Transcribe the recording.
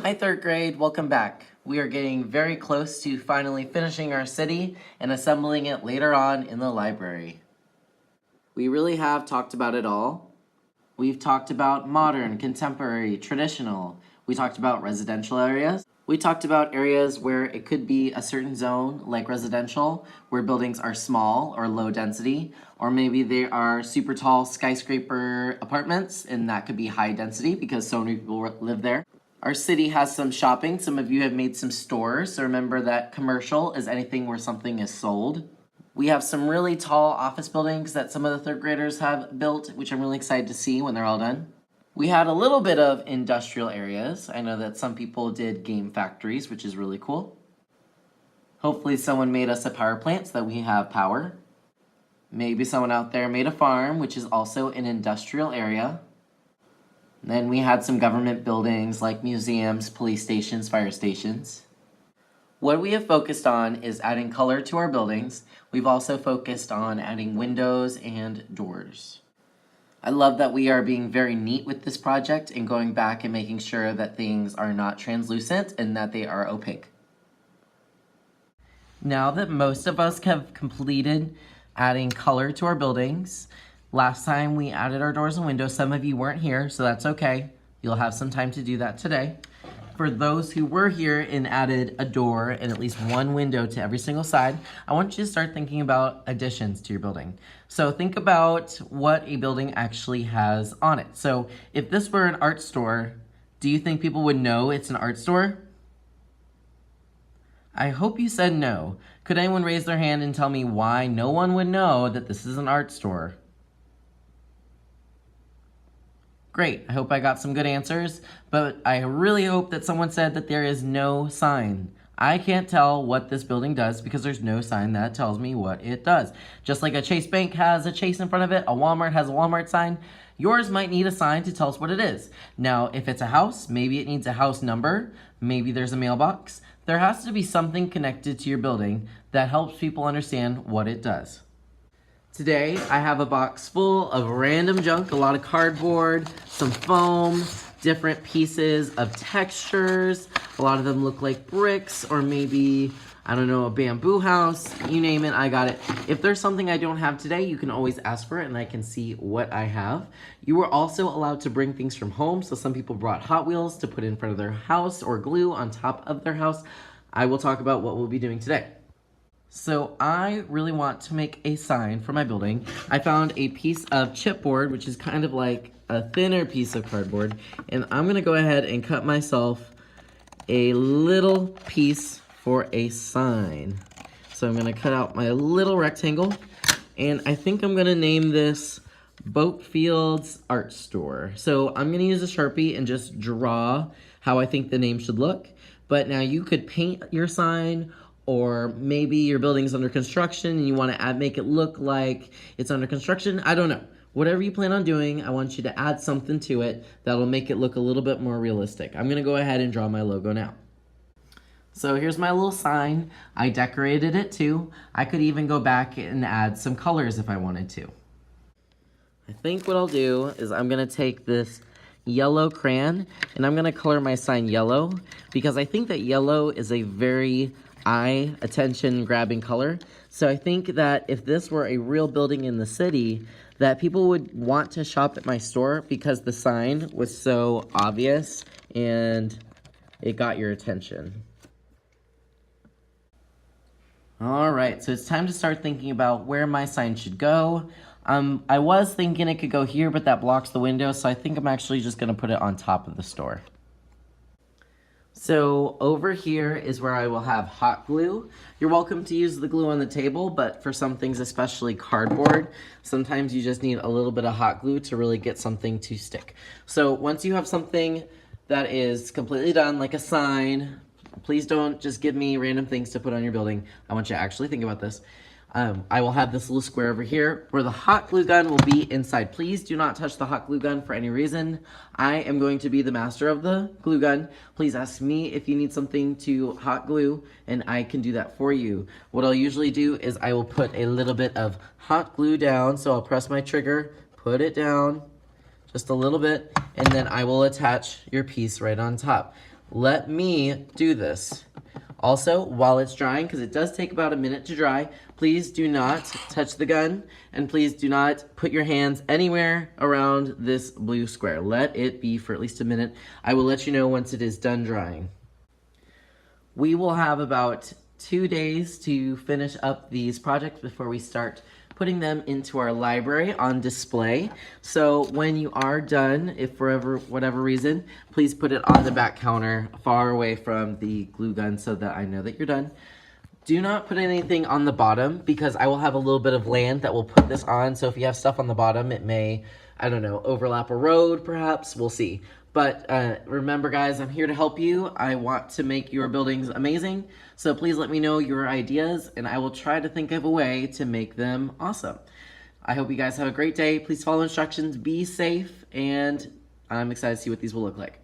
Hi, third grade, welcome back. We are getting very close to finally finishing our city and assembling it later on in the library. We really have talked about it all. We've talked about modern, contemporary, traditional. We talked about residential areas. We talked about areas where it could be a certain zone, like residential, where buildings are small or low density, or maybe they are super tall skyscraper apartments, and that could be high density because so many people live there. Our city has some shopping. Some of you have made some stores, so remember that commercial is anything where something is sold. We have some really tall office buildings that some of the third graders have built, which I'm really excited to see when they're all done. We had a little bit of industrial areas. I know that some people did game factories, which is really cool. Hopefully someone made us a power plant so that we have power. Maybe someone out there made a farm, which is also an industrial area. Then we had some government buildings like museums, police stations, fire stations. What we have focused on is adding color to our buildings. We've also focused on adding windows and doors. I love that we are being very neat with this project and going back and making sure that things are not translucent and that they are opaque. Now that most of us have completed adding color to our buildings, last time we added our doors and windows. Some of you weren't here, so that's okay. You'll have some time to do that today. For those who were here and added a door and at least one window to every single side, I want you to start thinking about additions to your building. So think about what a building actually has on it. So if this were an art store, do you think people would know it's an art store? I hope you said no. Could anyone raise their hand and tell me why no one would know that this is an art store? Great, I hope I got some good answers, but I really hope that someone said that there is no sign. I can't tell what this building does because there's no sign that tells me what it does. Just like a Chase Bank has a Chase in front of it, a Walmart has a Walmart sign, yours might need a sign to tell us what it is. Now, if it's a house, maybe it needs a house number, maybe there's a mailbox. There has to be something connected to your building that helps people understand what it does. Today, I have a box full of random junk, a lot of cardboard, some foam, different pieces of textures. A lot of them look like bricks or maybe, I don't know, a bamboo house. You name it, I got it. If there's something I don't have today, you can always ask for it and I can see what I have. You were also allowed to bring things from home. So some people brought Hot Wheels to put in front of their house or glue on top of their house. I will talk about what we'll be doing today. So I really want to make a sign for my building. I found a piece of chipboard, which is kind of like a thinner piece of cardboard, and I'm gonna go ahead and cut myself a little piece for a sign. So I'm gonna cut out my little rectangle, and I think I'm gonna name this Boatfields Art Store. So I'm gonna use a Sharpie and just draw how I think the name should look, but now you could paint your sign, or maybe your building's under construction and you want to make it look like it's under construction. I don't know. Whatever you plan on doing, I want you to add something to it that'll make it look a little bit more realistic. I'm going to go ahead and draw my logo now. So here's my little sign. I decorated it too. I could even go back and add some colors if I wanted to. I think what I'll do is I'm going to take this yellow crayon and I'm going to color my sign yellow because I think that yellow is a very eye attention grabbing color. So I think that if this were a real building in the city, that people would want to shop at my store because the sign was so obvious and it got your attention. All right, so it's time to start thinking about where my sign should go. I was thinking it could go here, but that blocks the window, so I think I'm actually just gonna put it on top of the store. So over here is where I will have hot glue. You're welcome to use the glue on the table, but for some things, especially cardboard, sometimes you just need a little bit of hot glue to really get something to stick. So once you have something that is completely done, like a sign, please don't just give me random things to put on your building. I want you to actually think about this. I will have this little square over here where the hot glue gun will be inside. Please do not touch the hot glue gun for any reason. I am going to be the master of the glue gun. Please ask me if you need something to hot glue and I can do that for you. What I'll usually do is I will put a little bit of hot glue down. So I'll press my trigger, put it down just a little bit, and then I will attach your piece right on top. let me do this. Also, while it's drying, because it does take about a minute to dry, please do not touch the gun, and please do not put your hands anywhere around this blue square. Let it be for at least a minute. I will let you know once it is done drying. We will have about 2 days to finish up these projects before we start putting them into our library on display. So when you are done, if for whatever reason, please put it on the back counter far away from the glue gun so that I know that you're done. Do not put anything on the bottom because I will have a little bit of land that will put this on. So if you have stuff on the bottom, it may, I don't know, overlap a road perhaps, we'll see. But remember guys, I'm here to help you. I want to make your buildings amazing. So please let me know your ideas and I will try to think of a way to make them awesome. I hope you guys have a great day. Please follow instructions, be safe, and I'm excited to see what these will look like.